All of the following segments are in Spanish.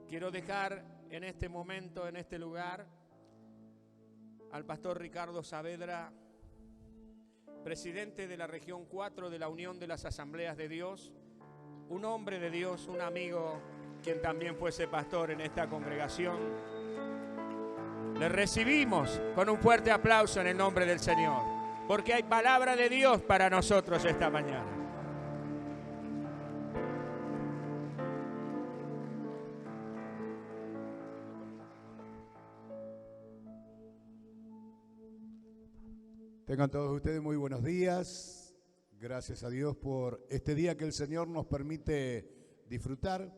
Quiero dejar en este momento, en este lugar, al pastor Ricardo Saavedra, presidente de la región 4 de la Unión de las Asambleas de Dios, un hombre de Dios, un amigo, quien también fuese pastor en esta congregación. Le recibimos con un fuerte aplauso en el nombre del Señor, porque hay palabra de Dios para nosotros esta mañana. Tengan todos ustedes muy buenos días. Gracias a Dios por este día que el Señor nos permite disfrutar.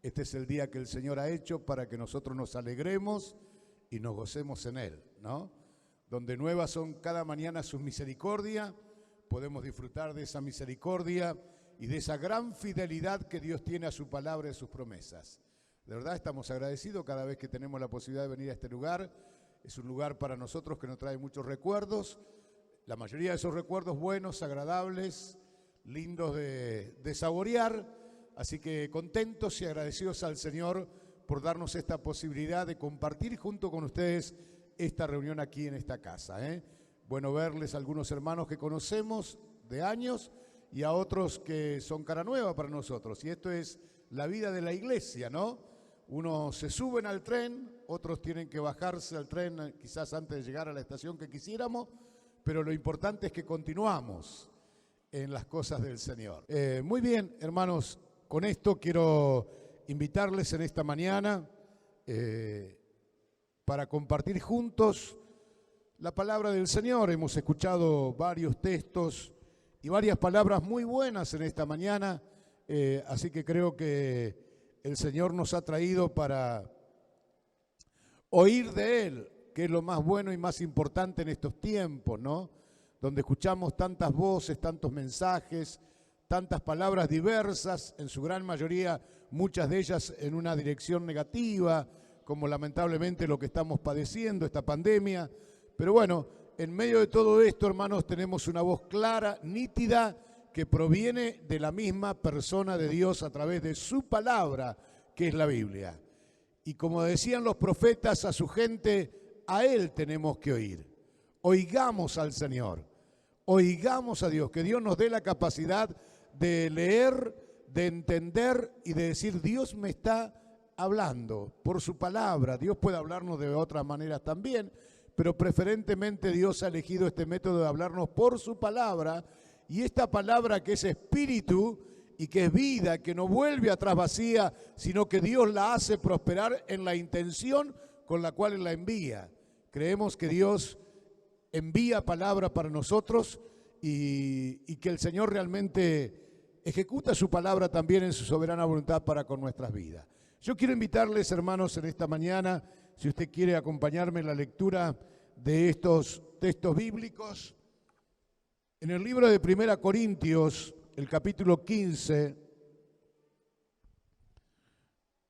Este es el día que el Señor ha hecho para que nosotros nos alegremos y nos gocemos en Él, ¿no? Donde nuevas son cada mañana sus misericordias, podemos disfrutar de esa misericordia y de esa gran fidelidad que Dios tiene a su palabra y a sus promesas. De verdad estamos agradecidos cada vez que tenemos la posibilidad de venir a este lugar. Es un lugar para nosotros que nos trae muchos recuerdos. La mayoría de esos recuerdos buenos, agradables, lindos de saborear. Así que contentos y agradecidos al Señor por darnos esta posibilidad de compartir junto con ustedes esta reunión aquí en esta casa. Bueno verles a algunos hermanos que conocemos de años y a otros que son cara nueva para nosotros. Y esto es la vida de la iglesia, ¿no? Unos se suben al tren, otros tienen que bajarse al tren quizás antes de llegar a la estación que quisiéramos, pero lo importante es que continuamos en las cosas del Señor. Muy bien, hermanos, con esto quiero invitarles en esta mañana para compartir juntos la palabra del Señor. Hemos escuchado varios textos y varias palabras muy buenas en esta mañana, así que creo que el Señor nos ha traído para oír de Él, que es lo más bueno y más importante en estos tiempos, ¿no? Donde escuchamos tantas voces, tantos mensajes, tantas palabras diversas, en su gran mayoría, muchas de ellas en una dirección negativa, como lamentablemente lo que estamos padeciendo, esta pandemia. Pero bueno, en medio de todo esto, hermanos, tenemos una voz clara, nítida, que proviene de la misma persona de Dios a través de su palabra, que es la Biblia. Y como decían los profetas a su gente, a Él tenemos que oír. Oigamos al Señor, oigamos a Dios, que Dios nos dé la capacidad de leer, de entender y de decir, Dios me está hablando por su palabra. Dios puede hablarnos de otras maneras también, pero preferentemente Dios ha elegido este método de hablarnos por su palabra, y esta palabra que es espíritu y que es vida, que no vuelve atrás vacía, sino que Dios la hace prosperar en la intención con la cual Él la envía. Creemos que Dios envía palabra para nosotros y que el Señor realmente ejecuta su palabra también en su soberana voluntad para con nuestras vidas. Yo quiero invitarles, hermanos, en esta mañana, si usted quiere acompañarme en la lectura de estos textos bíblicos, en el libro de 1 Corintios, el capítulo 15,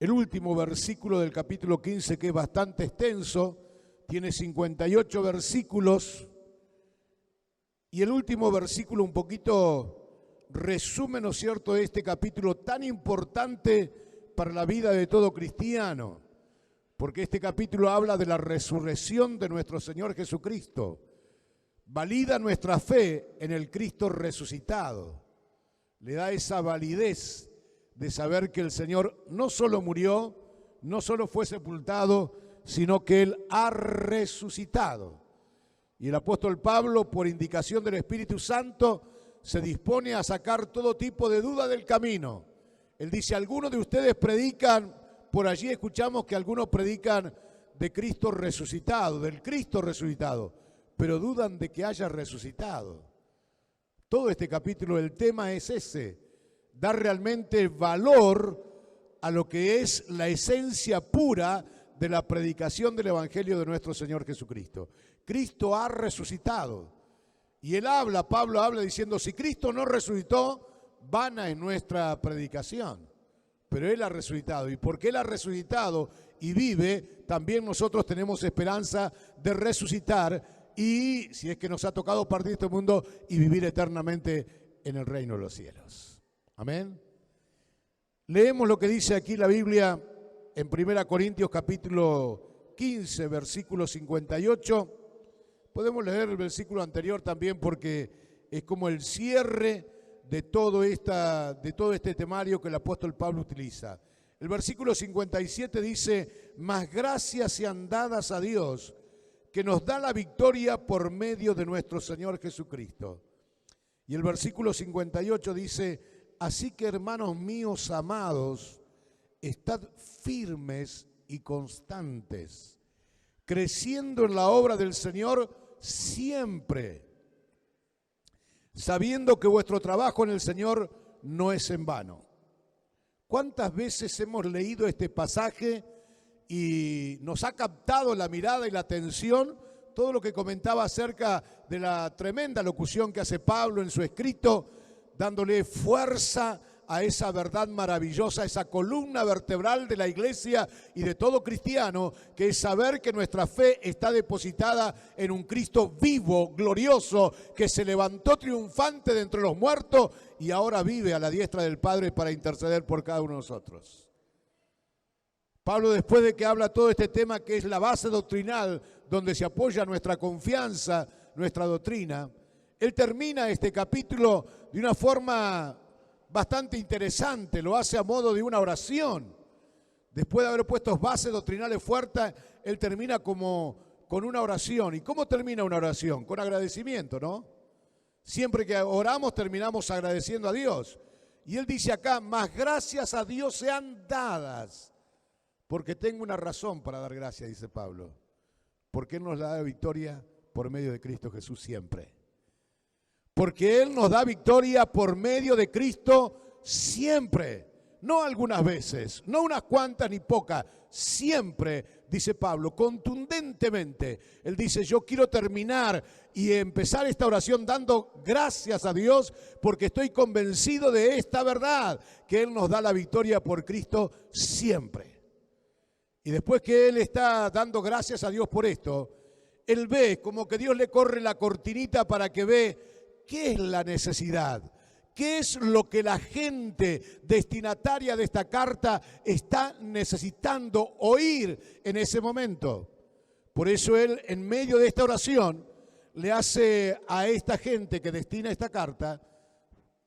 el último versículo del capítulo 15, que es bastante extenso, tiene 58 versículos, y el último versículo un poquito resume, ¿no es cierto?, este capítulo tan importante para la vida de todo cristiano, porque este capítulo habla de la resurrección de nuestro Señor Jesucristo. Valida nuestra fe en el Cristo resucitado. Le da esa validez de saber que el Señor no solo murió, no solo fue sepultado, sino que Él ha resucitado. Y el apóstol Pablo, por indicación del Espíritu Santo, se dispone a sacar todo tipo de duda del camino. Él dice, algunos de ustedes predican, por allí escuchamos que algunos predican de Cristo resucitado, del Cristo resucitado, pero dudan de que haya resucitado. Todo este capítulo, el tema es ese, dar realmente valor a lo que es la esencia pura de la predicación del Evangelio de nuestro Señor Jesucristo. Cristo ha resucitado. Y él habla, Pablo habla diciendo, si Cristo no resucitó, vana es nuestra predicación. Pero Él ha resucitado. Y porque Él ha resucitado y vive, también nosotros tenemos esperanza de resucitar y, si es que nos ha tocado partir de este mundo, y vivir eternamente en el reino de los cielos. Amén. Leemos lo que dice aquí la Biblia en 1 Corintios capítulo 15, versículo 58. Podemos leer el versículo anterior también porque es como el cierre de todo este temario que el apóstol Pablo utiliza. El versículo 57 dice: mas gracias sean dadas a Dios, que nos da la victoria por medio de nuestro Señor Jesucristo. Y el versículo 58 dice: así que, hermanos míos amados, estad firmes y constantes, creciendo en la obra del Señor siempre, sabiendo que vuestro trabajo en el Señor no es en vano. ¿Cuántas veces hemos leído este pasaje y nos ha captado la mirada y la atención todo lo que comentaba acerca de la tremenda locución que hace Pablo en su escrito, dándole fuerza a esa verdad maravillosa, esa columna vertebral de la iglesia y de todo cristiano, que es saber que nuestra fe está depositada en un Cristo vivo, glorioso, que se levantó triunfante de entre los muertos y ahora vive a la diestra del Padre para interceder por cada uno de nosotros. Pablo, después de que habla todo este tema que es la base doctrinal, donde se apoya nuestra confianza, nuestra doctrina, él termina este capítulo de una forma bastante interesante, lo hace a modo de una oración. Después de haber puesto bases doctrinales fuertes, él termina como con una oración. ¿Y cómo termina una oración? Con agradecimiento, ¿no? Siempre que oramos terminamos agradeciendo a Dios. Y él dice acá: mas gracias a Dios sean dadas, porque tengo una razón para dar gracias, dice Pablo, porque Él nos da victoria por medio de Cristo Jesús siempre. Porque Él nos da victoria por medio de Cristo siempre. No algunas veces, no unas cuantas ni pocas, siempre, dice Pablo, contundentemente. Él dice: yo quiero terminar y empezar esta oración dando gracias a Dios porque estoy convencido de esta verdad, que Él nos da la victoria por Cristo siempre. Y después que él está dando gracias a Dios por esto, él ve como que Dios le corre la cortinita para que ve qué es la necesidad, qué es lo que la gente destinataria de esta carta está necesitando oír en ese momento. Por eso él, en medio de esta oración, le hace a esta gente que destina esta carta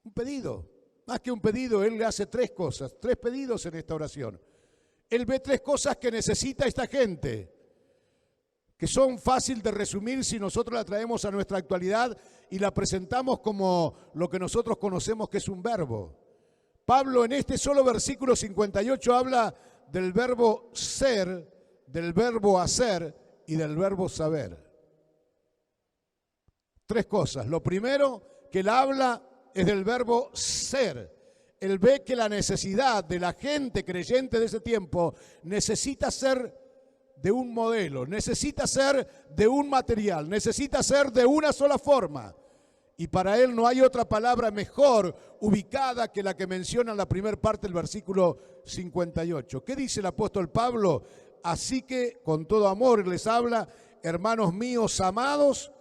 un pedido. Más que un pedido, él le hace tres cosas, tres pedidos en esta oración. Él ve tres cosas que necesita esta gente, que son fácil de resumir si nosotros la traemos a nuestra actualidad y la presentamos como lo que nosotros conocemos que es un verbo. Pablo en este solo versículo 58 habla del verbo ser, del verbo hacer y del verbo saber. Tres cosas. Lo primero que él habla es del verbo ser. Él ve que la necesidad de la gente creyente de ese tiempo necesita ser de un modelo, necesita ser de un material, necesita ser de una sola forma. Y para él no hay otra palabra mejor ubicada que la que menciona en la primera parte del versículo 58. ¿Qué dice el apóstol Pablo? Así que con todo amor les habla: hermanos míos amados,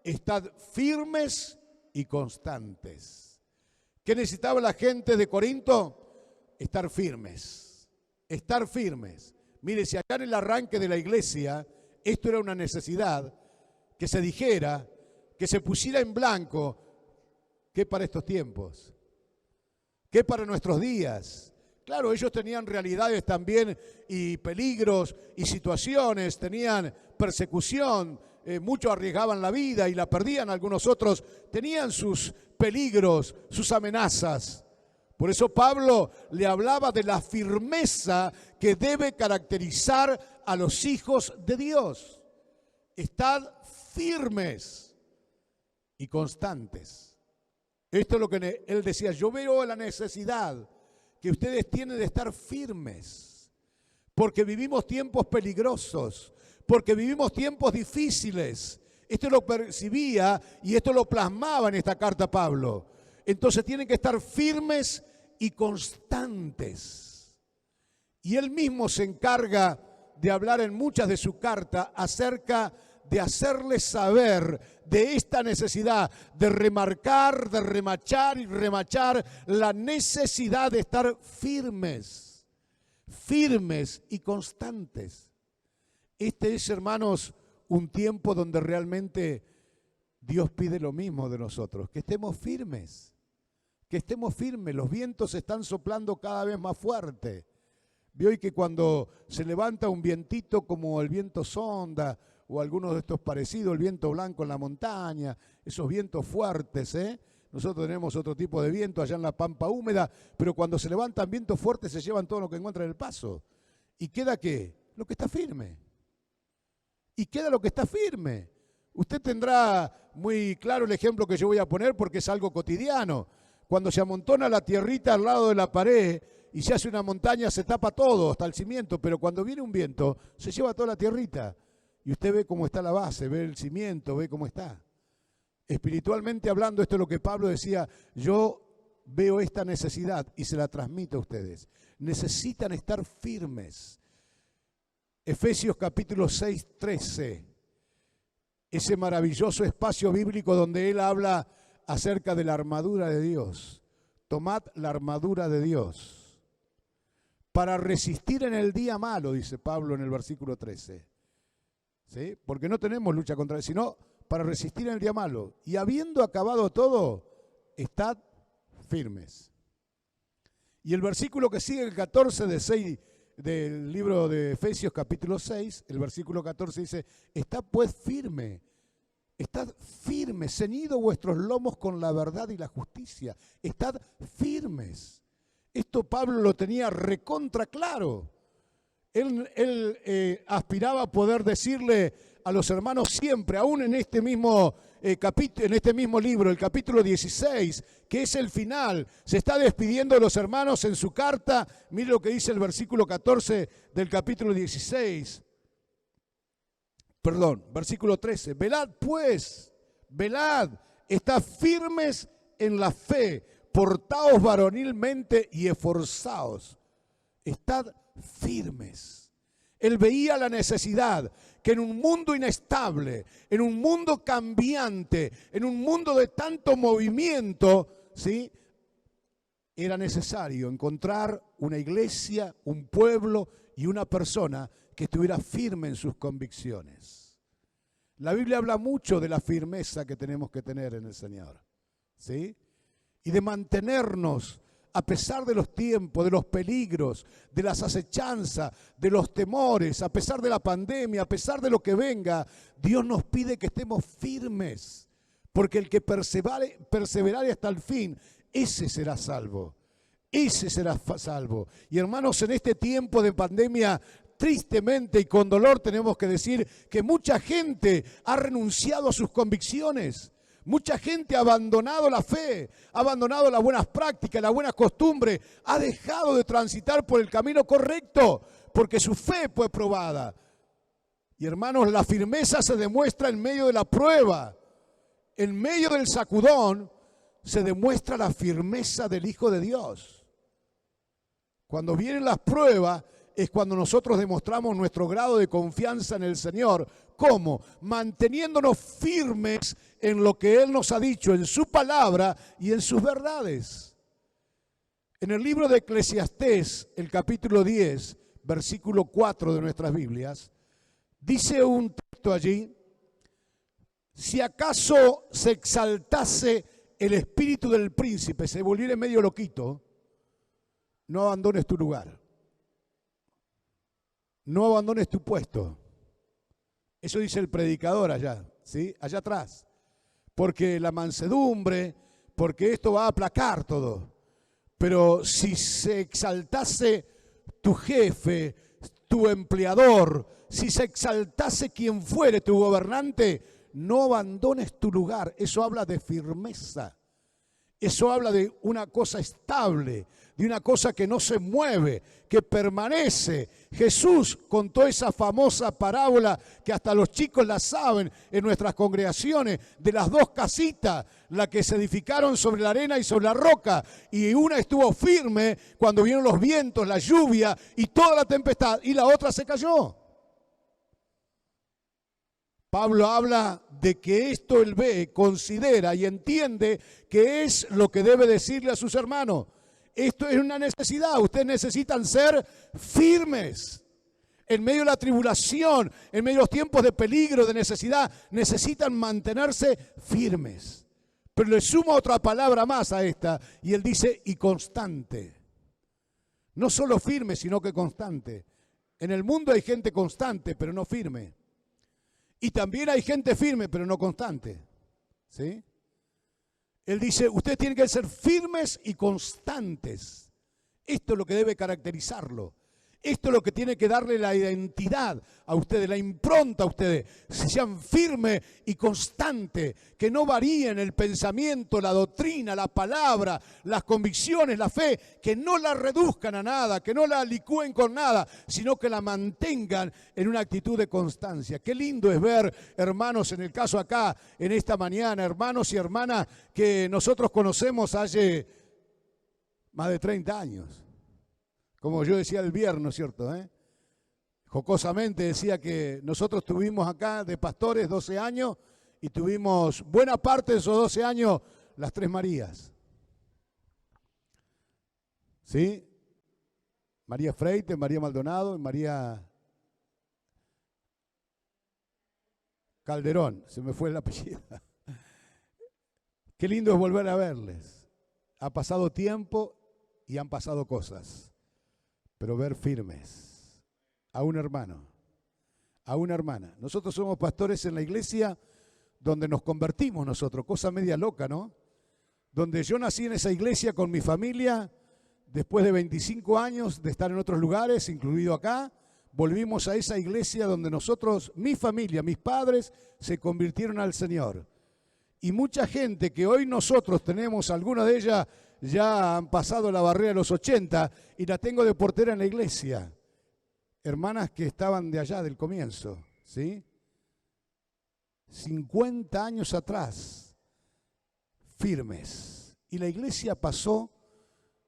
estad firmes y constantes. ¿Qué necesitaba la gente de Corinto? Estar firmes, estar firmes. Mire, si acá en el arranque de la iglesia esto era una necesidad, que se dijera, que se pusiera en blanco, ¿qué para estos tiempos? ¿Qué para nuestros días? Claro, ellos tenían realidades también y peligros y situaciones, tenían persecución, muchos arriesgaban la vida y la perdían, algunos otros tenían sus peligros, sus amenazas. Por eso Pablo le hablaba de la firmeza que debe caracterizar a los hijos de Dios. Estad firmes y constantes. Esto es lo que él decía: yo veo la necesidad que ustedes tienen de estar firmes, porque vivimos tiempos peligrosos, porque vivimos tiempos difíciles. Esto lo percibía y esto lo plasmaba en esta carta Pablo. Entonces tienen que estar firmes y constantes. Y él mismo se encarga de hablar en muchas de su carta acerca de hacerles saber de esta necesidad de remarcar, de remachar y remachar la necesidad de estar firmes, firmes y constantes. Este es, hermanos, un tiempo donde realmente Dios pide lo mismo de nosotros, que estemos firmes, que estemos firmes. Los vientos están soplando cada vez más fuerte. Vio hoy que cuando se levanta un vientito como el viento sonda o algunos de estos parecidos, el viento blanco en la montaña, esos vientos fuertes, nosotros tenemos otro tipo de viento allá en la pampa húmeda, pero cuando se levantan vientos fuertes se llevan todo lo que encuentran en el paso. ¿Y queda qué? Lo que está firme. Y queda lo que está firme. Usted tendrá muy claro el ejemplo que yo voy a poner porque es algo cotidiano. Cuando se amontona la tierrita al lado de la pared y se hace una montaña, se tapa todo, hasta el cimiento, pero cuando viene un viento, se lleva toda la tierrita. Y usted ve cómo está la base, ve el cimiento, ve cómo está. Espiritualmente hablando, esto es lo que Pablo decía, yo veo esta necesidad y se la transmito a ustedes. Necesitan estar firmes. Efesios capítulo 6, 13. Ese maravilloso espacio bíblico donde él habla acerca de la armadura de Dios. Tomad la armadura de Dios para resistir en el día malo, dice Pablo en el versículo 13. ¿Sí? Porque no tenemos lucha contra él, sino para resistir en el día malo. Y habiendo acabado todo, estad firmes. Y el versículo que sigue, el 14 del libro de Efesios capítulo 6, el versículo 14 dice, estad pues firme. Estad firmes, ceñidos vuestros lomos con la verdad y la justicia. Estad firmes. Esto Pablo lo tenía recontra claro. Él aspiraba a poder decirle a los hermanos siempre, aún en este mismo capítulo, en este mismo libro, el capítulo 16, que es el final, se está despidiendo de los hermanos en su carta. Mire lo que dice el versículo 14 del capítulo 16. Perdón, versículo 13. Velad pues, velad, estad firmes en la fe, portaos varonilmente y esforzaos. Estad firmes. Él veía la necesidad que en un mundo inestable, en un mundo cambiante, en un mundo de tanto movimiento, ¿sí?, era necesario encontrar una iglesia, un pueblo y una persona que estuviera firme en sus convicciones. La Biblia habla mucho de la firmeza que tenemos que tener en el Señor, ¿sí? Y de mantenernos a pesar de los tiempos, de los peligros, de las acechanzas, de los temores, a pesar de la pandemia, a pesar de lo que venga, Dios nos pide que estemos firmes, porque el que perseverare hasta el fin, ese será salvo. Ese será salvo. Y hermanos, en este tiempo de pandemia, tristemente y con dolor tenemos que decir que mucha gente ha renunciado a sus convicciones. Mucha gente ha abandonado la fe, ha abandonado las buenas prácticas, las buenas costumbres, ha dejado de transitar por el camino correcto, porque su fe fue probada. Y hermanos, la firmeza se demuestra en medio de la prueba. En medio del sacudón se demuestra la firmeza del Hijo de Dios. Cuando vienen las pruebas es cuando nosotros demostramos nuestro grado de confianza en el Señor. ¿Cómo? Manteniéndonos firmes en lo que Él nos ha dicho, en su palabra y en sus verdades. En el libro de Eclesiastés, el capítulo 10, versículo 4 de nuestras Biblias, dice un texto allí, si acaso se exaltase el espíritu del príncipe, se volviera medio loquito, no abandones tu lugar. No abandones tu puesto. Eso dice el predicador allá, ¿sí? Allá atrás. Porque la mansedumbre, porque esto va a aplacar todo. Pero si se exaltase tu jefe, tu empleador, si se exaltase quien fuere tu gobernante, no abandones tu lugar. Eso habla de firmeza. Eso habla de una cosa estable, de una cosa que no se mueve, que permanece. Jesús contó esa famosa parábola que hasta los chicos la saben en nuestras congregaciones, de las dos casitas, la que se edificaron sobre la arena y sobre la roca, y una estuvo firme cuando vinieron los vientos, la lluvia y toda la tempestad, y la otra se cayó. Pablo habla de que esto él ve, considera y entiende que es lo que debe decirle a sus hermanos. Esto es una necesidad. Ustedes necesitan ser firmes. En medio de la tribulación, en medio de los tiempos de peligro, de necesidad, necesitan mantenerse firmes. Pero le suma otra palabra más a esta, y él dice, y constante. No solo firme, sino que constante. En el mundo hay gente constante, pero no firme. Y también hay gente firme, pero no constante. ¿Sí? Él dice, ustedes tienen que ser firmes y constantes. Esto es lo que debe caracterizarlo. Esto es lo que tiene que darle la identidad a ustedes, la impronta a ustedes. Que sean firmes y constantes, que no varíen el pensamiento, la doctrina, la palabra, las convicciones, la fe, que no la reduzcan a nada, que no la licúen con nada, sino que la mantengan en una actitud de constancia. Qué lindo es ver, hermanos, en el caso acá, en esta mañana, hermanos y hermanas que nosotros conocemos hace más de 30 años. Como yo decía el viernes, ¿cierto? Jocosamente decía que nosotros tuvimos acá de pastores 12 años y tuvimos buena parte de esos 12 años las Tres Marías. ¿Sí? María Freite, María Maldonado y María Calderón. Se me fue el apellido. Qué lindo es volver a verles. Ha pasado tiempo y han pasado cosas. Pero ver firmes a un hermano, a una hermana. Nosotros somos pastores en la iglesia donde nos convertimos nosotros, cosa media loca, ¿no? Donde yo nací en esa iglesia con mi familia, después de 25 años de estar en otros lugares, incluido acá, volvimos a esa iglesia donde nosotros, mi familia, mis padres, se convirtieron al Señor. Y mucha gente que hoy nosotros tenemos, alguna de ellas ya han pasado la barrera de los 80 y la tengo de portera en la iglesia. Hermanas que estaban de allá del comienzo, ¿sí? 50 años atrás, firmes. Y la iglesia pasó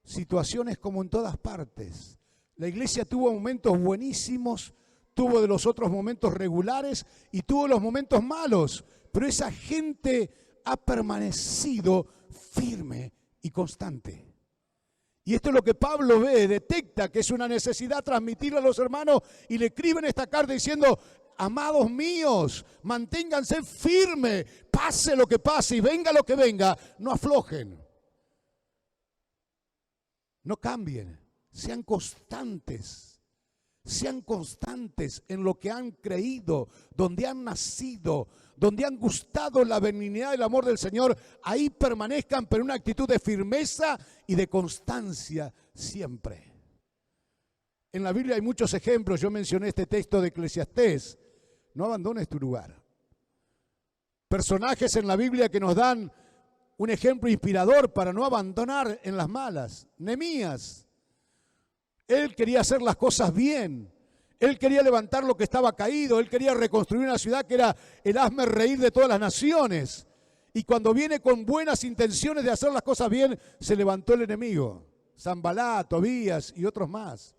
situaciones como en todas partes. La iglesia tuvo momentos buenísimos, tuvo de los otros momentos regulares y tuvo los momentos malos. Pero esa gente ha permanecido firme y constante. Y esto es lo que Pablo ve, detecta que es una necesidad transmitirlo a los hermanos y le escriben esta carta diciendo, amados míos, manténganse firmes, pase lo que pase y venga lo que venga, no aflojen, no cambien, sean constantes en lo que han creído, donde han nacido, donde han gustado la benignidad y el amor del Señor, ahí permanezcan, pero en una actitud de firmeza y de constancia siempre. En la Biblia hay muchos ejemplos, yo mencioné este texto de Eclesiastés, no abandones tu lugar. Personajes en la Biblia que nos dan un ejemplo inspirador para no abandonar en las malas. Nehemías, él quería hacer las cosas bien. Él quería levantar lo que estaba caído, él quería reconstruir una ciudad que era el hazmerreír de todas las naciones. Y cuando viene con buenas intenciones de hacer las cosas bien, se levantó el enemigo, Sanballat, Tobías y otros más.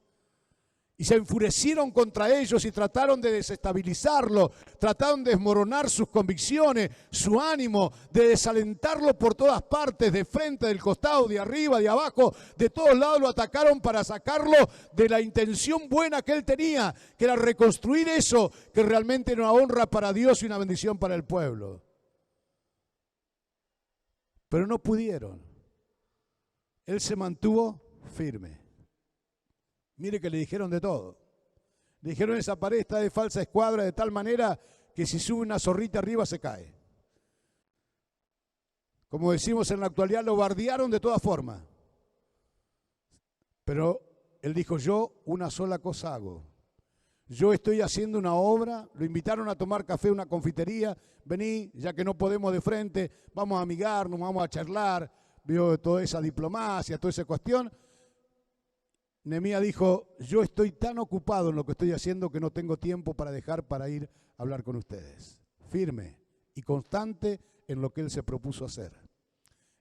Y se enfurecieron contra ellos y trataron de desestabilizarlo, trataron de desmoronar sus convicciones, su ánimo, de desalentarlo por todas partes, de frente, del costado, de arriba, de abajo, de todos lados lo atacaron para sacarlo de la intención buena que él tenía, que era reconstruir eso que realmente era una honra para Dios y una bendición para el pueblo. Pero no pudieron. Él se mantuvo firme. Mire que le dijeron de todo. Le dijeron esa pared está de falsa escuadra de tal manera que si sube una zorrita arriba se cae. Como decimos en la actualidad, lo bardearon de todas formas. Pero él dijo, yo una sola cosa hago. Yo estoy haciendo una obra, lo invitaron a tomar café a una confitería, vení, ya que no podemos de frente, vamos a amigarnos, vamos a charlar, vio toda esa diplomacia, toda esa cuestión. Nehemías dijo, yo estoy tan ocupado en lo que estoy haciendo que no tengo tiempo para dejar para ir a hablar con ustedes. Firme y constante en lo que él se propuso hacer.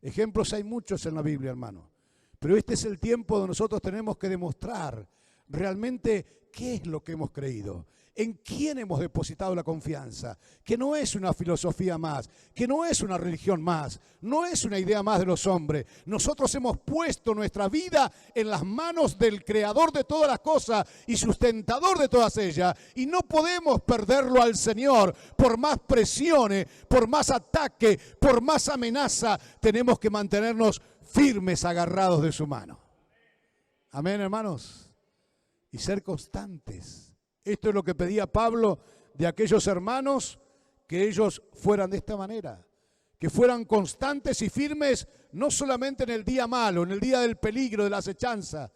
Ejemplos hay muchos en la Biblia, hermano. Pero este es el tiempo donde nosotros tenemos que demostrar realmente qué es lo que hemos creído. ¿En quién hemos depositado la confianza? Que no es una filosofía más, que no es una religión más, no es una idea más de los hombres. Nosotros hemos puesto nuestra vida en las manos del Creador de todas las cosas y sustentador de todas ellas. Y no podemos perderlo al Señor por más presiones, por más ataque, por más amenaza. Tenemos que mantenernos firmes, agarrados de su mano. Amén, hermanos. Y ser constantes. Esto es lo que pedía Pablo de aquellos hermanos, que ellos fueran de esta manera, que fueran constantes y firmes, no solamente en el día malo, en el día del peligro, de la acechanza,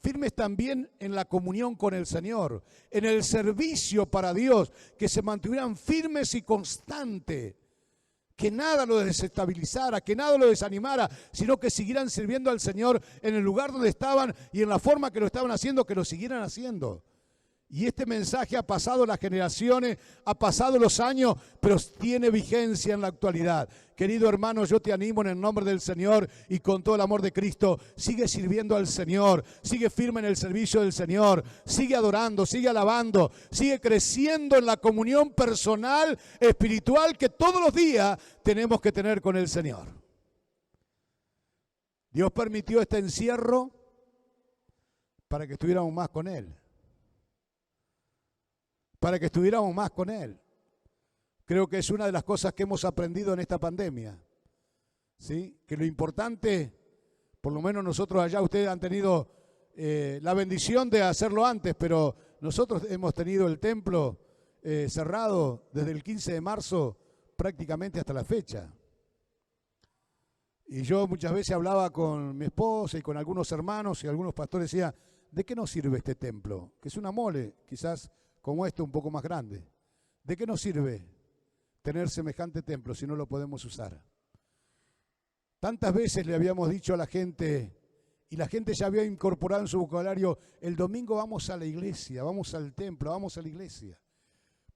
firmes también en la comunión con el Señor, en el servicio para Dios, que se mantuvieran firmes y constantes, que nada lo desestabilizara, que nada lo desanimara, sino que siguieran sirviendo al Señor en el lugar donde estaban y en la forma que lo estaban haciendo, que lo siguieran haciendo. Y este mensaje ha pasado las generaciones, ha pasado los años, pero tiene vigencia en la actualidad. Querido hermano, yo te animo en el nombre del Señor y con todo el amor de Cristo. Sigue sirviendo al Señor, sigue firme en el servicio del Señor, sigue adorando, sigue alabando, sigue creciendo en la comunión personal, espiritual que todos los días tenemos que tener con el Señor. Dios permitió este encierro para que estuviéramos más con Él. Para que estuviéramos más con Él. Creo que es una de las cosas que hemos aprendido en esta pandemia, ¿sí? Que lo importante, por lo menos nosotros allá, ustedes han tenido la bendición de hacerlo antes, pero nosotros hemos tenido el templo cerrado desde el 15 de marzo prácticamente hasta la fecha. Y yo muchas veces hablaba con mi esposa y con algunos hermanos y algunos pastores, decía, ¿de qué nos sirve este templo? Que es una mole, quizás como esto un poco más grande. ¿De qué nos sirve tener semejante templo si no lo podemos usar? Tantas veces le habíamos dicho a la gente, y la gente ya había incorporado en su vocabulario, el domingo vamos a la iglesia, vamos al templo, vamos a la iglesia.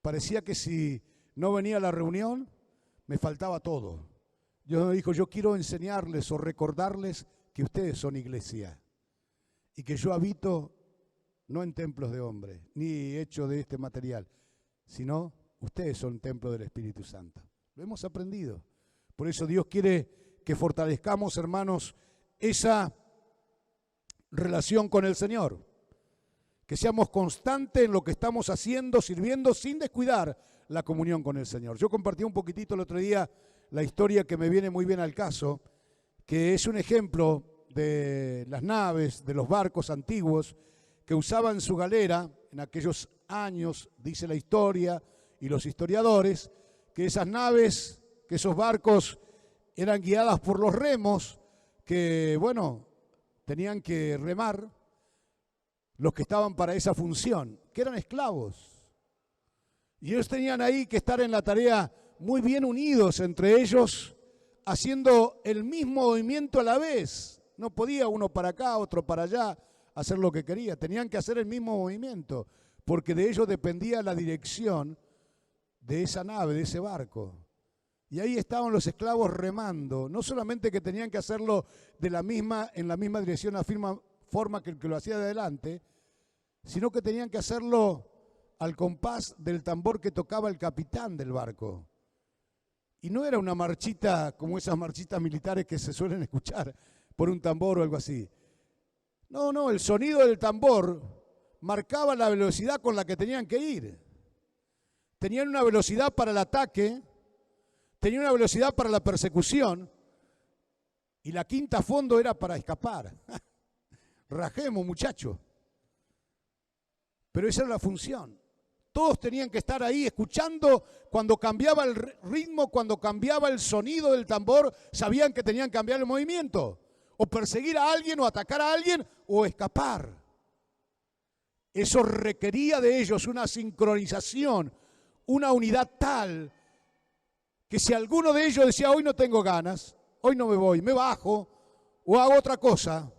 Parecía que si no venía a la reunión, me faltaba todo. Dios me dijo, yo quiero enseñarles o recordarles que ustedes son iglesia y que yo habito no en templos de hombres, ni hecho de este material, sino ustedes son templo del Espíritu Santo. Lo hemos aprendido. Por eso Dios quiere que fortalezcamos, hermanos, esa relación con el Señor. Que seamos constantes en lo que estamos haciendo, sirviendo, sin descuidar la comunión con el Señor. Yo compartí un poquitito el otro día la historia que me viene muy bien al caso, que es un ejemplo de las naves, de los barcos antiguos, que usaban su galera en aquellos años, dice la historia y los historiadores, que esas naves, que esos barcos eran guiadas por los remos, que, bueno, tenían que remar los que estaban para esa función, que eran esclavos. Y ellos tenían ahí que estar en la tarea muy bien unidos entre ellos, haciendo el mismo movimiento a la vez. No podía uno para acá, otro para allá, hacer lo que quería. Tenían que hacer el mismo movimiento, porque de ellos dependía la dirección de esa nave, de ese barco. Y ahí estaban los esclavos remando. No solamente que tenían que hacerlo en la misma dirección, la misma forma que el que lo hacía de adelante, sino que tenían que hacerlo al compás del tambor que tocaba el capitán del barco. Y no era una marchita como esas marchitas militares que se suelen escuchar por un tambor o algo así. No, el sonido del tambor marcaba la velocidad con la que tenían que ir. Tenían una velocidad para el ataque, tenían una velocidad para la persecución, y la quinta fondo era para escapar. Rajemos, muchachos. Pero esa era la función. Todos tenían que estar ahí escuchando cuando cambiaba el ritmo, cuando cambiaba el sonido del tambor, sabían que tenían que cambiar el movimiento. O perseguir a alguien, o atacar a alguien, o escapar. Eso requería de ellos una sincronización, una unidad tal, que si alguno de ellos decía, hoy no tengo ganas, hoy no me voy, me bajo, o hago otra cosa,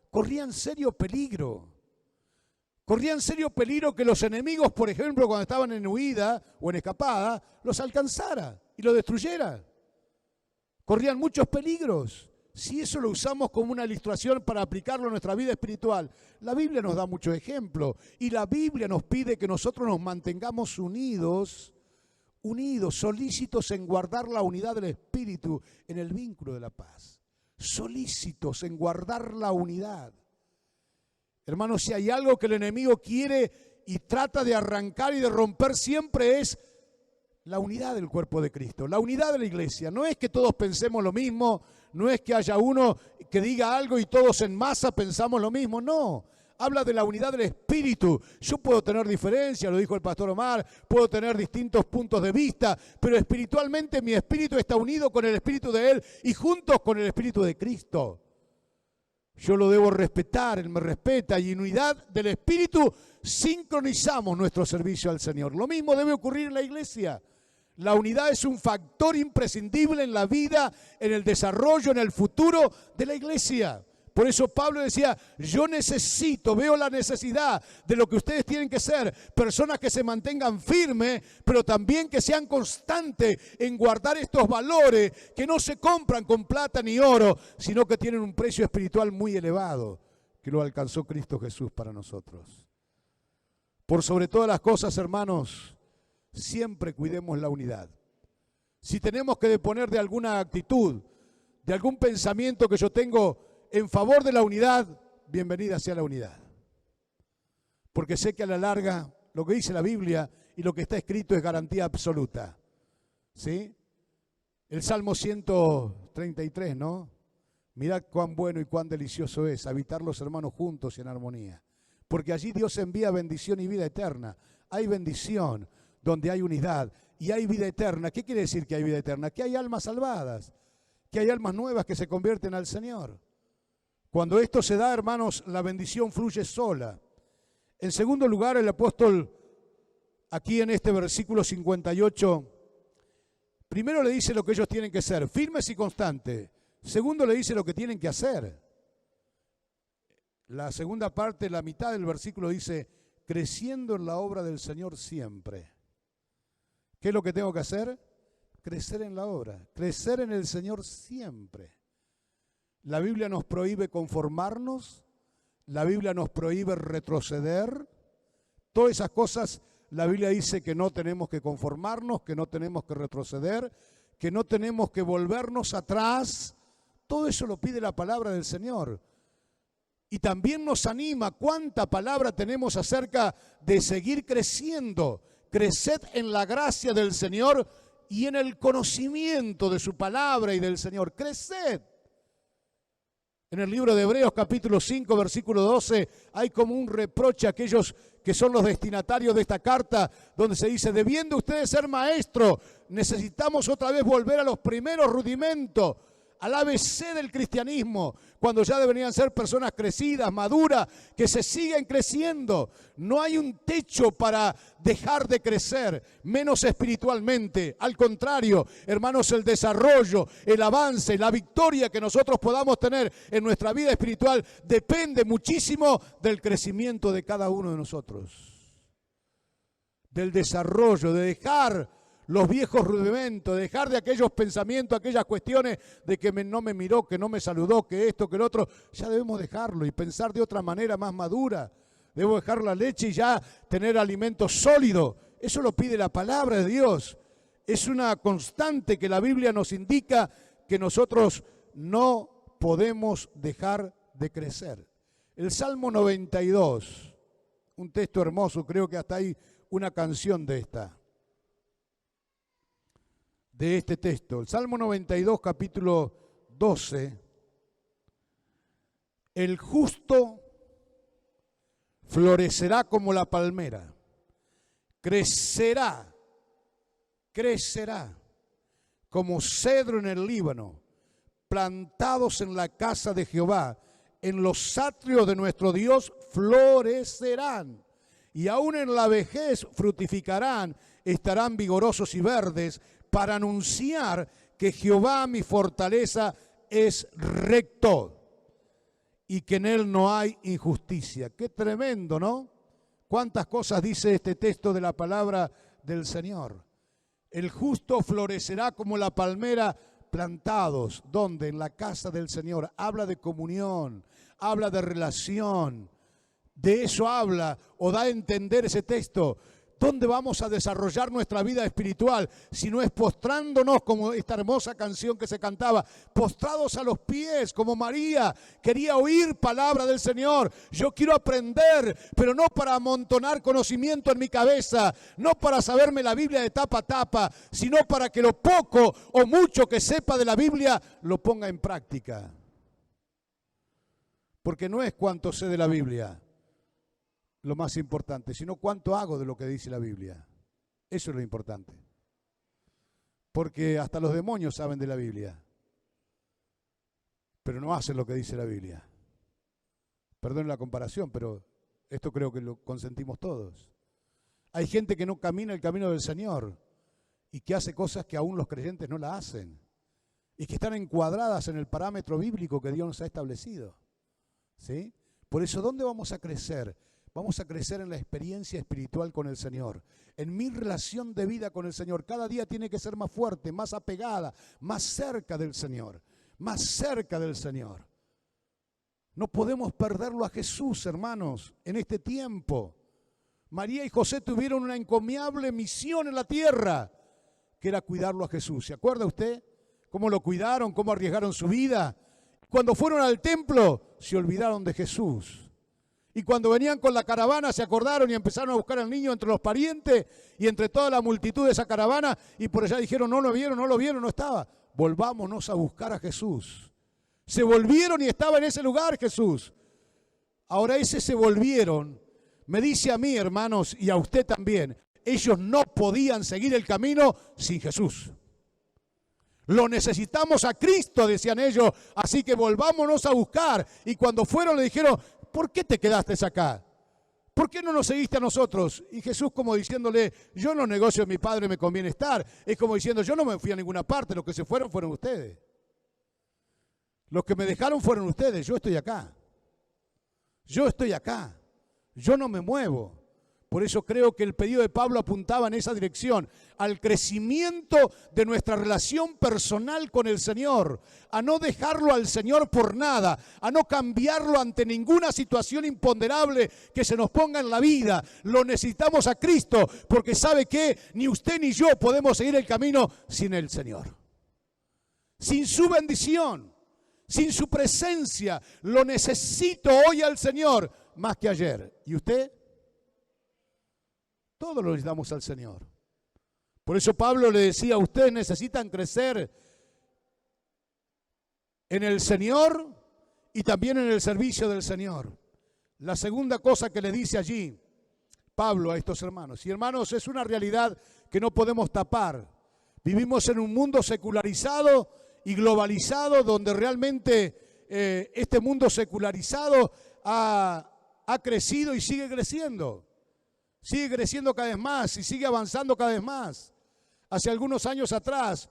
corrían serio peligro. Corrían serio peligro que los enemigos, por ejemplo, cuando estaban en huida o en escapada, los alcanzara y los destruyera. Corrían muchos peligros. Si eso lo usamos como una ilustración para aplicarlo a nuestra vida espiritual, la Biblia nos da muchos ejemplos y la Biblia nos pide que nosotros nos mantengamos unidos, solícitos en guardar la unidad del Espíritu en el vínculo de la paz. Solícitos en guardar la unidad. Hermanos, si hay algo que el enemigo quiere y trata de arrancar y de romper siempre es la unidad del cuerpo de Cristo, la unidad de la iglesia. No es que todos pensemos lo mismo, no es que haya uno que diga algo y todos en masa pensamos lo mismo, no. Habla de la unidad del Espíritu. Yo puedo tener diferencias, lo dijo el pastor Omar, puedo tener distintos puntos de vista, pero espiritualmente mi espíritu está unido con el espíritu de Él y juntos con el espíritu de Cristo. Yo lo debo respetar, Él me respeta y en unidad del espíritu sincronizamos nuestro servicio al Señor. Lo mismo debe ocurrir en la iglesia. La unidad es un factor imprescindible en la vida, en el desarrollo, en el futuro de la iglesia. Por eso Pablo decía, yo veo la necesidad de lo que ustedes tienen que ser, personas que se mantengan firmes, pero también que sean constantes en guardar estos valores que no se compran con plata ni oro, sino que tienen un precio espiritual muy elevado, que lo alcanzó Cristo Jesús para nosotros. Por sobre todas las cosas, hermanos, siempre cuidemos la unidad. Si tenemos que deponer de alguna actitud, de algún pensamiento que yo tengo en favor de la unidad, bienvenida sea la unidad. Porque sé que a la larga lo que dice la Biblia y lo que está escrito es garantía absoluta. ¿Sí? El Salmo 133, ¿no? Mirad cuán bueno y cuán delicioso es habitar los hermanos juntos y en armonía. Porque allí Dios envía bendición y vida eterna. Hay bendición donde hay unidad y hay vida eterna. ¿Qué quiere decir que hay vida eterna? Que hay almas salvadas, que hay almas nuevas que se convierten al Señor. Cuando esto se da, hermanos, la bendición fluye sola. En segundo lugar, el apóstol, aquí en este versículo 58, primero le dice lo que ellos tienen que ser, firmes y constantes. Segundo, le dice lo que tienen que hacer. La segunda parte, la mitad del versículo dice, creciendo en la obra del Señor siempre. ¿Qué es lo que tengo que hacer? Crecer en la obra, crecer en el Señor siempre. La Biblia nos prohíbe conformarnos, la Biblia nos prohíbe retroceder. Todas esas cosas, la Biblia dice que no tenemos que conformarnos, que no tenemos que retroceder, que no tenemos que volvernos atrás. Todo eso lo pide la palabra del Señor. Y también nos anima, cuánta palabra tenemos acerca de seguir creciendo. Creced en la gracia del Señor y en el conocimiento de su palabra y del Señor. Creced. En el libro de Hebreos capítulo 5 versículo 12 hay como un reproche a aquellos que son los destinatarios de esta carta, donde se dice, debiendo ustedes ser maestros, necesitamos otra vez volver a los primeros rudimentos, al ABC del cristianismo, cuando ya deberían ser personas crecidas, maduras, que se siguen creciendo. No hay un techo para dejar de crecer, menos espiritualmente. Al contrario, hermanos, el desarrollo, el avance, la victoria que nosotros podamos tener en nuestra vida espiritual depende muchísimo del crecimiento de cada uno de nosotros. Del desarrollo, de dejar los viejos rudimentos, dejar de aquellos pensamientos, aquellas cuestiones de que no me miró, que no me saludó, que esto, que lo otro. Ya debemos dejarlo y pensar de otra manera más madura. Debo dejar la leche y ya tener alimento sólido. Eso lo pide la palabra de Dios. Es una constante que la Biblia nos indica que nosotros no podemos dejar de crecer. El Salmo 92, un texto hermoso, creo que hasta hay una canción de este texto. El Salmo 92, capítulo 12. El justo florecerá como la palmera, crecerá como cedro en el Líbano, plantados en la casa de Jehová, en los atrios de nuestro Dios florecerán, y aún en la vejez frutificarán, estarán vigorosos y verdes, para anunciar que Jehová mi fortaleza es recto y que en él no hay injusticia. Qué tremendo, ¿no? Cuántas cosas dice este texto de la palabra del Señor. El justo florecerá como la palmera plantados, ¿dónde? En la casa del Señor. Habla de comunión, habla de relación. De eso habla o da a entender ese texto. ¿Dónde vamos a desarrollar nuestra vida espiritual? Si no es postrándonos, como esta hermosa canción que se cantaba, postrados a los pies, como María quería oír palabra del Señor. Yo quiero aprender, pero no para amontonar conocimiento en mi cabeza, no para saberme la Biblia de tapa a tapa, sino para que lo poco o mucho que sepa de la Biblia lo ponga en práctica. Porque no es cuánto sé de la Biblia lo más importante, sino cuánto hago de lo que dice la Biblia. Eso es lo importante. Porque hasta los demonios saben de la Biblia, pero no hacen lo que dice la Biblia. Perdón la comparación, pero esto creo que lo consentimos todos. Hay gente que no camina el camino del Señor y que hace cosas que aún los creyentes no la hacen y que están encuadradas en el parámetro bíblico que Dios nos ha establecido. ¿Sí? Por eso, ¿dónde vamos a crecer? Vamos a crecer en la experiencia espiritual con el Señor, en mi relación de vida con el Señor. Cada día tiene que ser más fuerte, más apegada, más cerca del Señor, más cerca del Señor. No podemos perderlo a Jesús, hermanos, en este tiempo. María y José tuvieron una encomiable misión en la tierra, que era cuidarlo a Jesús. ¿Se acuerda usted cómo lo cuidaron, cómo arriesgaron su vida? Cuando fueron al templo, se olvidaron de Jesús. Y cuando venían con la caravana se acordaron y empezaron a buscar al niño entre los parientes y entre toda la multitud de esa caravana, y por allá dijeron, no lo vieron, no estaba. Volvámonos a buscar a Jesús. Se volvieron y estaba en ese lugar Jesús. Ahora ese se volvieron, me dice a mí, hermanos, y a usted también, ellos no podían seguir el camino sin Jesús. Lo necesitamos a Cristo, decían ellos, así que volvámonos a buscar. Y cuando fueron le dijeron, ¿por qué te quedaste acá? ¿Por qué no nos seguiste a nosotros? Y Jesús como diciéndole, yo en los negocios de mi Padre me conviene estar. Es como diciendo, yo no me fui a ninguna parte, los que se fueron ustedes. Los que me dejaron fueron ustedes, yo estoy acá. Yo estoy acá, yo no me muevo. Por eso creo que el pedido de Pablo apuntaba en esa dirección, al crecimiento de nuestra relación personal con el Señor, a no dejarlo al Señor por nada, a no cambiarlo ante ninguna situación imponderable que se nos ponga en la vida. Lo necesitamos a Cristo, porque ¿sabe qué? Ni usted ni yo podemos seguir el camino sin el Señor. Sin su bendición, sin su presencia. Lo necesito hoy al Señor más que ayer. ¿Y usted? Todos lo necesitamos al Señor. Por eso Pablo le decía, ustedes necesitan crecer en el Señor y también en el servicio del Señor. La segunda cosa que le dice allí Pablo a estos hermanos. Y hermanos, es una realidad que no podemos tapar. Vivimos en un mundo secularizado y globalizado donde realmente este mundo secularizado ha crecido y sigue creciendo. Sigue creciendo cada vez más y sigue avanzando cada vez más. Hace algunos años atrás,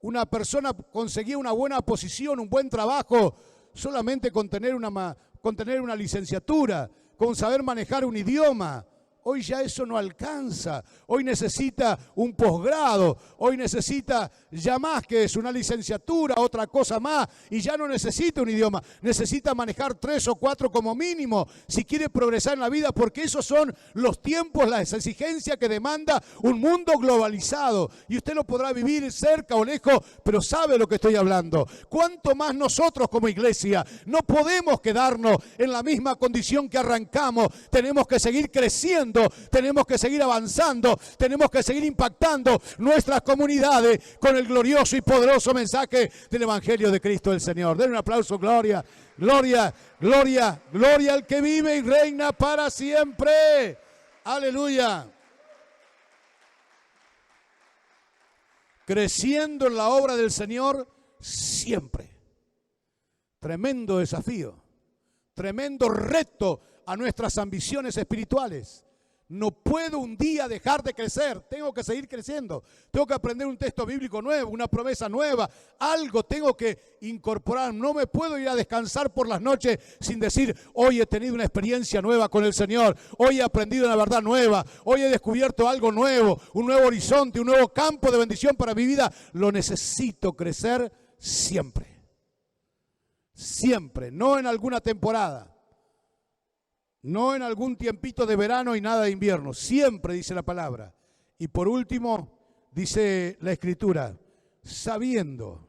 una persona conseguía una buena posición, un buen trabajo, solamente con tener una licenciatura, con saber manejar un idioma. Hoy ya eso no alcanza. Hoy necesita un posgrado. Hoy necesita ya más que es una licenciatura, otra cosa más. Y ya no necesita un idioma. Necesita manejar 3 o 4 como mínimo si quiere progresar en la vida, porque esos son los tiempos, las exigencias que demanda un mundo globalizado. Y usted lo podrá vivir cerca o lejos, pero sabe lo que estoy hablando. Cuánto más nosotros como iglesia no podemos quedarnos en la misma condición que arrancamos. Tenemos que seguir creciendo. Tenemos que seguir avanzando, tenemos que seguir impactando nuestras comunidades con el glorioso y poderoso mensaje del Evangelio de Cristo el Señor. Den un aplauso, gloria, gloria, gloria, gloria al que vive y reina para siempre. Aleluya. Creciendo en la obra del Señor siempre. Tremendo desafío, tremendo reto a nuestras ambiciones espirituales. No puedo un día dejar de crecer, tengo que seguir creciendo, tengo que aprender un texto bíblico nuevo, una promesa nueva, algo tengo que incorporar. No me puedo ir a descansar por las noches sin decir, hoy he tenido una experiencia nueva con el Señor, hoy he aprendido una verdad nueva, hoy he descubierto algo nuevo, un nuevo horizonte, un nuevo campo de bendición para mi vida. Lo necesito crecer siempre, siempre, no en alguna temporada. No en algún tiempito de verano y nada de invierno. Siempre dice la palabra. Y por último, dice la Escritura, sabiendo.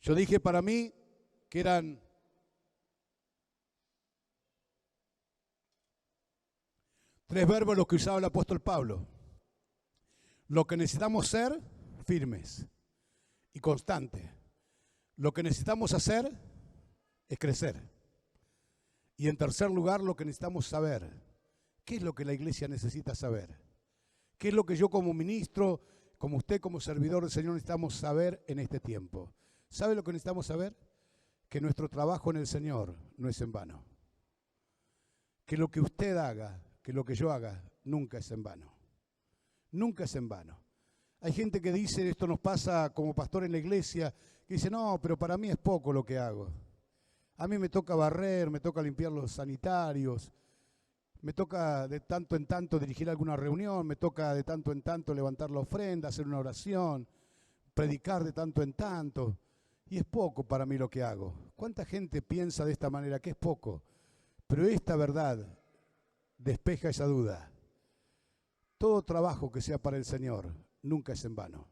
Yo dije para mí que eran 3 verbos los que usaba el apóstol Pablo. Lo que necesitamos ser, firmes y constantes. Lo que necesitamos hacer es crecer. Y en tercer lugar, lo que necesitamos saber. ¿Qué es lo que la iglesia necesita saber? ¿Qué es lo que yo como ministro, como usted como servidor del Señor necesitamos saber en este tiempo? ¿Sabe lo que necesitamos saber? Que nuestro trabajo en el Señor no es en vano. Que lo que usted haga, que lo que yo haga, nunca es en vano. Nunca es en vano. Hay gente que dice, esto nos pasa como pastor en la iglesia, que dice, no, pero para mí es poco lo que hago. A mí me toca barrer, me toca limpiar los sanitarios, me toca de tanto en tanto dirigir alguna reunión, me toca de tanto en tanto levantar la ofrenda, hacer una oración, predicar de tanto en tanto. Y es poco para mí lo que hago. ¿Cuánta gente piensa de esta manera que es poco? Pero esta verdad despeja esa duda. Todo trabajo que sea para el Señor nunca es en vano,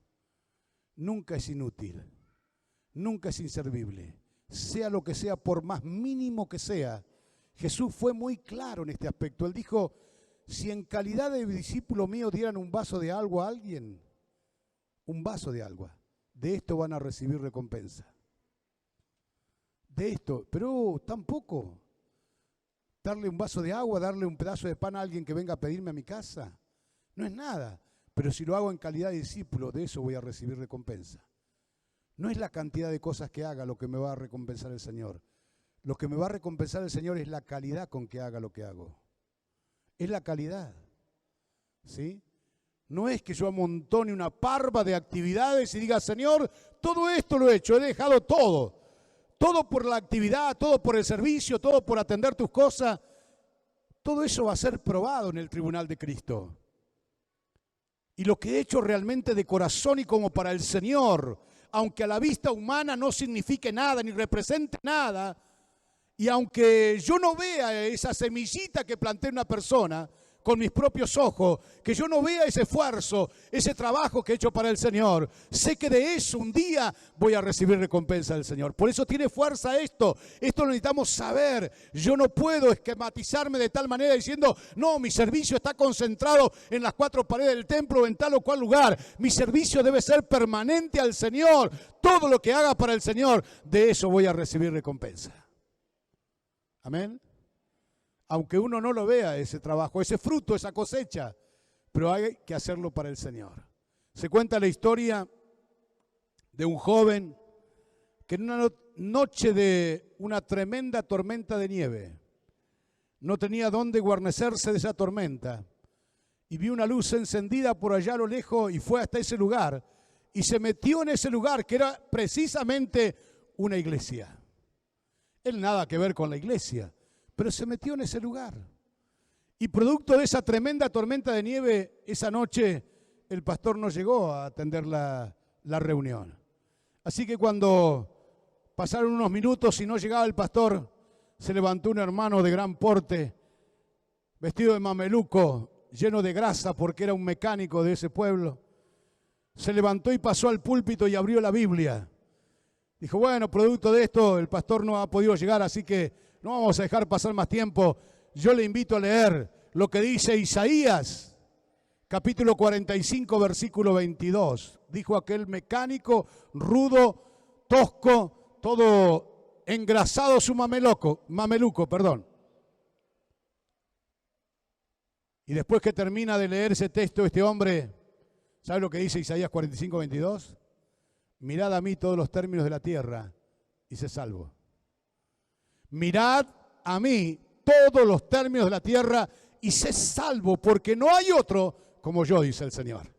nunca es inútil, nunca es inservible. Sea lo que sea, por más mínimo que sea. Jesús fue muy claro en este aspecto. Él dijo, si en calidad de discípulo mío dieran un vaso de agua a alguien, un vaso de agua, de esto van a recibir recompensa. De esto, pero tampoco. Darle un vaso de agua, darle un pedazo de pan a alguien que venga a pedirme a mi casa, no es nada. Pero si lo hago en calidad de discípulo, de eso voy a recibir recompensa. No es la cantidad de cosas que haga lo que me va a recompensar el Señor. Lo que me va a recompensar el Señor es la calidad con que haga lo que hago. Es la calidad. ¿Sí? No es que yo amontone una parva de actividades y diga, Señor, todo esto lo he hecho, he dejado todo. Todo por la actividad, todo por el servicio, todo por atender tus cosas. Todo eso va a ser probado en el tribunal de Cristo. Y lo que he hecho realmente de corazón y como para el Señor, aunque a la vista humana no signifique nada ni represente nada, y aunque yo no vea esa semillita que plantea una persona con mis propios ojos, que yo no vea ese esfuerzo, ese trabajo que he hecho para el Señor, sé que de eso un día voy a recibir recompensa del Señor. Por eso tiene fuerza esto lo necesitamos saber. Yo no puedo esquematizarme de tal manera diciendo, no, mi servicio está concentrado en las 4 paredes del templo o en tal o cual lugar. Mi servicio debe ser permanente al Señor. Todo lo que haga para el Señor, de eso voy a recibir recompensa. Amén. Aunque uno no lo vea ese trabajo, ese fruto, esa cosecha, pero hay que hacerlo para el Señor. Se cuenta la historia de un joven que en una noche de una tremenda tormenta de nieve no tenía dónde guarnecerse de esa tormenta y vio una luz encendida por allá a lo lejos y fue hasta ese lugar y se metió en ese lugar que era precisamente una iglesia. Él nada que ver con la iglesia, pero se metió en ese lugar. Y producto de esa tremenda tormenta de nieve, esa noche el pastor no llegó a atender la reunión. Así que cuando pasaron unos minutos y no llegaba el pastor, se levantó un hermano de gran porte, vestido de mameluco, lleno de grasa porque era un mecánico de ese pueblo. Se levantó y pasó al púlpito y abrió la Biblia. Dijo, bueno, producto de esto el pastor no ha podido llegar, así que no vamos a dejar pasar más tiempo. Yo le invito a leer lo que dice Isaías, capítulo 45, versículo 22. Dijo aquel mecánico, rudo, tosco, todo engrasado su mameluco. Y después que termina de leer ese texto, este hombre, ¿sabe lo que dice Isaías 45, 22? Mirad a mí todos los términos de la tierra y sé salvo. Mirad a mí todos los términos de la tierra y sé salvo, porque no hay otro como yo, dice el Señor.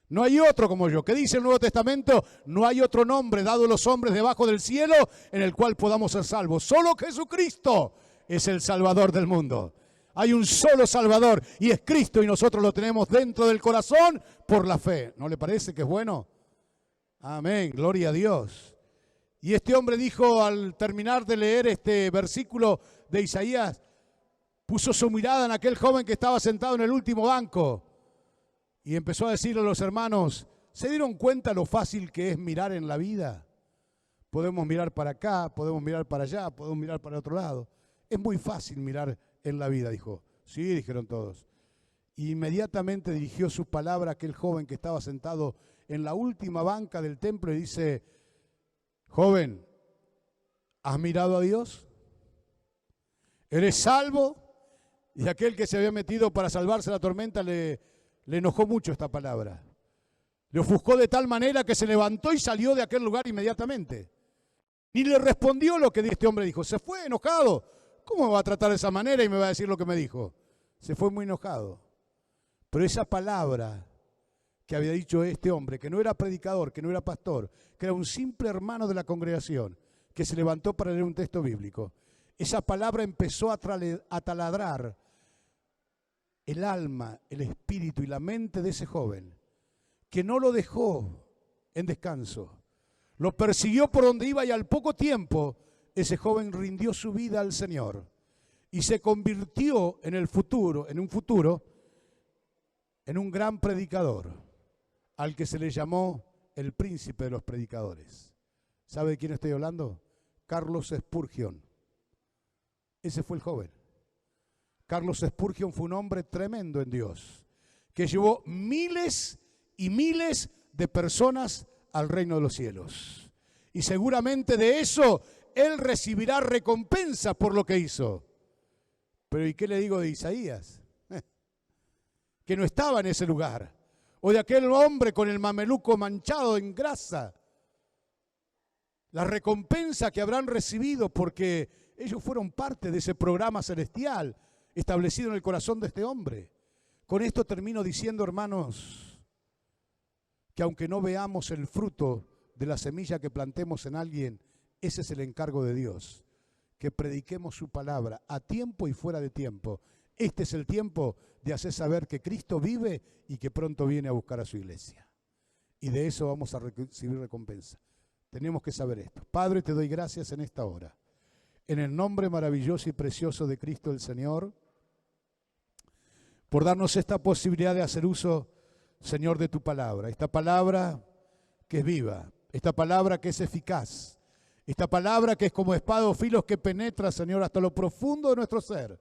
No hay otro como yo. ¿Qué dice el Nuevo Testamento? No hay otro nombre dado a los hombres debajo del cielo en el cual podamos ser salvos. Solo Jesucristo es el Salvador del mundo. Hay un solo Salvador y es Cristo, y nosotros lo tenemos dentro del corazón por la fe. ¿No le parece que es bueno? Amén, gloria a Dios. Y este hombre dijo al terminar de leer este versículo de Isaías, puso su mirada en aquel joven que estaba sentado en el último banco y empezó a decirle a los hermanos, ¿se dieron cuenta lo fácil que es mirar en la vida? Podemos mirar para acá, podemos mirar para allá, podemos mirar para otro lado. Es muy fácil mirar en la vida, dijo. Sí, dijeron todos. Y inmediatamente dirigió su palabra a aquel joven que estaba sentado en la última banca del templo y dice, joven, ¿has mirado a Dios? ¿Eres salvo? Y aquel que se había metido para salvarse de la tormenta le enojó mucho esta palabra. Le ofuscó de tal manera que se levantó y salió de aquel lugar inmediatamente. Ni le respondió lo que este hombre dijo. Se fue enojado. ¿Cómo me va a tratar de esa manera y me va a decir lo que me dijo? Se fue muy enojado. Pero esa palabra que había dicho este hombre, que no era predicador, que no era pastor, que era un simple hermano de la congregación, que se levantó para leer un texto bíblico, esa palabra empezó a taladrar el alma, el espíritu y la mente de ese joven, que no lo dejó en descanso. Lo persiguió por donde iba y al poco tiempo ese joven rindió su vida al Señor y se convirtió en un futuro, en un gran predicador, al que se le llamó el príncipe de los predicadores. ¿Sabe de quién estoy hablando? Carlos Spurgeon. Ese fue el joven. Carlos Spurgeon fue un hombre tremendo en Dios, que llevó miles y miles de personas al reino de los cielos. Y seguramente de eso él recibirá recompensa por lo que hizo. Pero ¿y qué le digo de Isaías? Que no estaba en ese lugar. O de aquel hombre con el mameluco manchado en grasa. La recompensa que habrán recibido porque ellos fueron parte de ese programa celestial establecido en el corazón de este hombre. Con esto termino diciendo, hermanos, que aunque no veamos el fruto de la semilla que plantemos en alguien, ese es el encargo de Dios, que prediquemos su palabra a tiempo y fuera de tiempo. Este es el tiempo de hacer saber que Cristo vive y que pronto viene a buscar a su iglesia. Y de eso vamos a recibir recompensa. Tenemos que saber esto. Padre, te doy gracias en esta hora. En el nombre maravilloso y precioso de Cristo el Señor, por darnos esta posibilidad de hacer uso, Señor, de tu palabra. Esta palabra que es viva, esta palabra que es eficaz, esta palabra que es como espada o filos que penetra, Señor, hasta lo profundo de nuestro ser,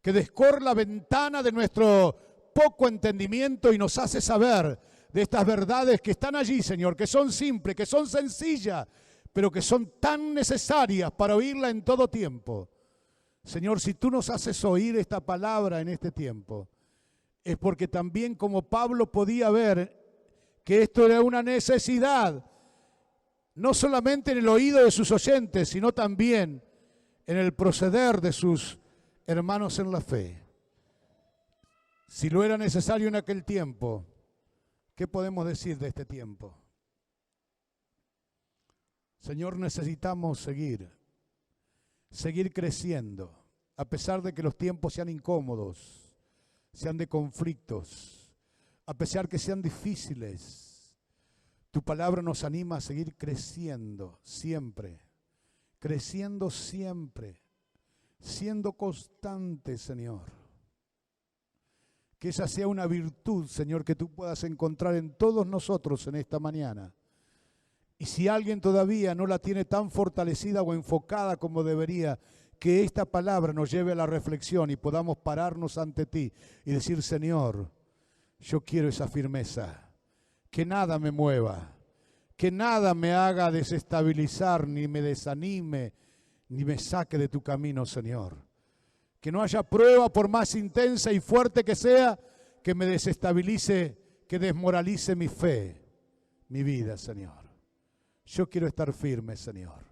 que descorre la ventana de nuestro poco entendimiento y nos hace saber de estas verdades que están allí, Señor, que son simples, que son sencillas, pero que son tan necesarias para oírla en todo tiempo. Señor, si tú nos haces oír esta palabra en este tiempo, es porque también como Pablo podía ver que esto era una necesidad, no solamente en el oído de sus oyentes, sino también en el proceder de sus hermanos en la fe. Si lo era necesario en aquel tiempo, ¿qué podemos decir de este tiempo? Señor, necesitamos seguir creciendo, a pesar de que los tiempos sean incómodos, sean de conflictos, a pesar que sean difíciles. Tu palabra nos anima a seguir creciendo siempre, siendo constante, Señor. Que esa sea una virtud, Señor, que tú puedas encontrar en todos nosotros en esta mañana. Y si alguien todavía no la tiene tan fortalecida o enfocada como debería, que esta palabra nos lleve a la reflexión y podamos pararnos ante ti y decir, Señor, yo quiero esa firmeza, que nada me mueva, que nada me haga desestabilizar, ni me desanime, ni me saque de tu camino, Señor. Que no haya prueba, por más intensa y fuerte que sea, que me desestabilice, que desmoralice mi fe, mi vida, Señor. Yo quiero estar firme, Señor,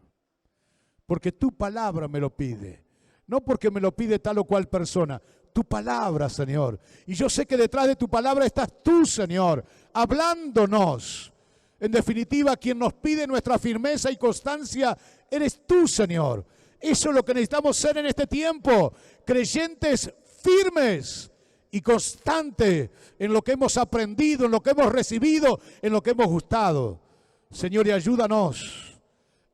porque tu palabra me lo pide, no porque me lo pide tal o cual persona. tu palabra, Señor. Y yo sé que detrás de tu palabra estás tú, Señor, hablándonos. En definitiva, quien nos pide nuestra firmeza y constancia, eres tú, Señor. Eso es lo que necesitamos ser en este tiempo. Creyentes firmes y constantes en lo que hemos aprendido, en lo que hemos recibido, en lo que hemos gustado. Señor, y ayúdanos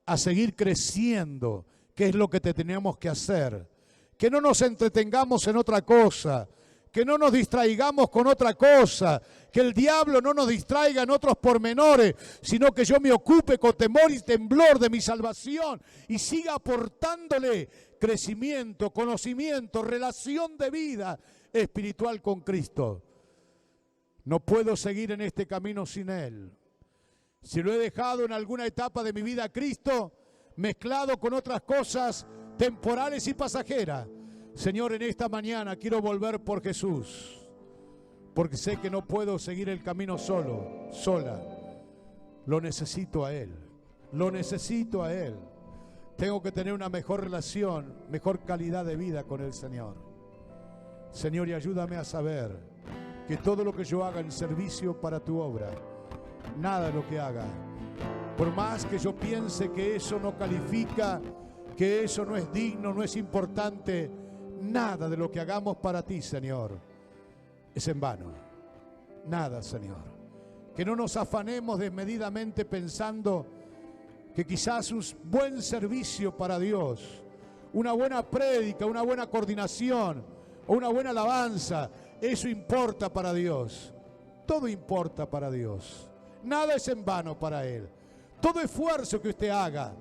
a seguir creciendo, que es lo que tenemos que hacer. Que no nos entretengamos en otra cosa, que no nos distraigamos con otra cosa, que el diablo no nos distraiga en otros pormenores, sino que yo me ocupe con temor y temblor de mi salvación y siga aportándole crecimiento, conocimiento, relación de vida espiritual con Cristo. No puedo seguir en este camino sin Él. Si lo he dejado en alguna etapa de mi vida a Cristo, mezclado con otras cosas temporales y pasajeras, Señor, en esta mañana quiero volver por Jesús, porque sé que no puedo seguir el camino sola. Lo necesito a Él, lo necesito a Él. Tengo que tener una mejor relación, mejor calidad de vida con el Señor. Señor, y ayúdame a saber que todo lo que yo haga en servicio para tu obra, nada de lo que haga, por más que yo piense que eso no califica, que eso no es digno, no es importante, nada de lo que hagamos para ti, Señor, es en vano. Nada, Señor. Que no nos afanemos desmedidamente pensando que quizás un buen servicio para Dios, una buena prédica, una buena coordinación o una buena alabanza, eso importa para Dios. Todo importa para Dios. Nada es en vano para Él. Todo esfuerzo que usted haga,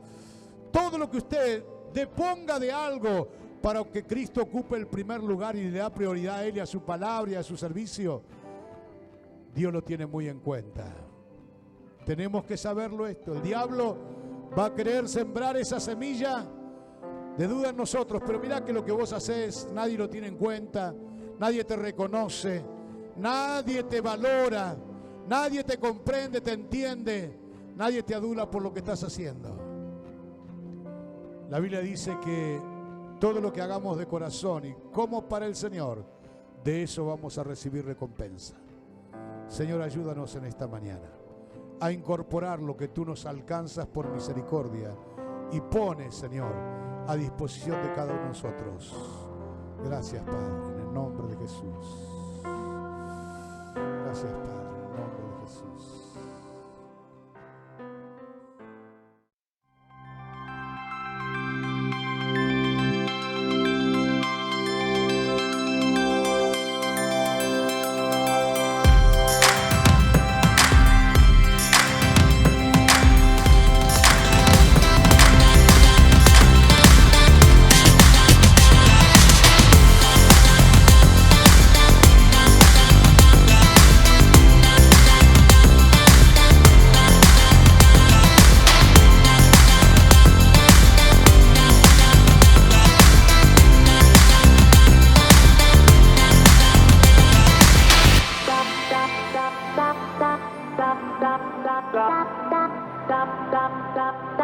todo lo que usted deponga de algo para que Cristo ocupe el primer lugar y le da prioridad a Él y a su palabra y a su servicio, Dios lo tiene muy en cuenta. Tenemos que saberlo esto. El diablo va a querer sembrar esa semilla de duda en nosotros, pero mira que lo que vos haces nadie lo tiene en cuenta, nadie te reconoce, nadie te valora, nadie te comprende, te entiende, nadie te adula por lo que estás haciendo. La Biblia dice que todo lo que hagamos de corazón y como para el Señor, de eso vamos a recibir recompensa. Señor, ayúdanos en esta mañana a incorporar lo que tú nos alcanzas por misericordia y pones, Señor, a disposición de cada uno de nosotros. Gracias, Padre, en el nombre de Jesús. Gracias, Padre, en el nombre de Jesús. Stop.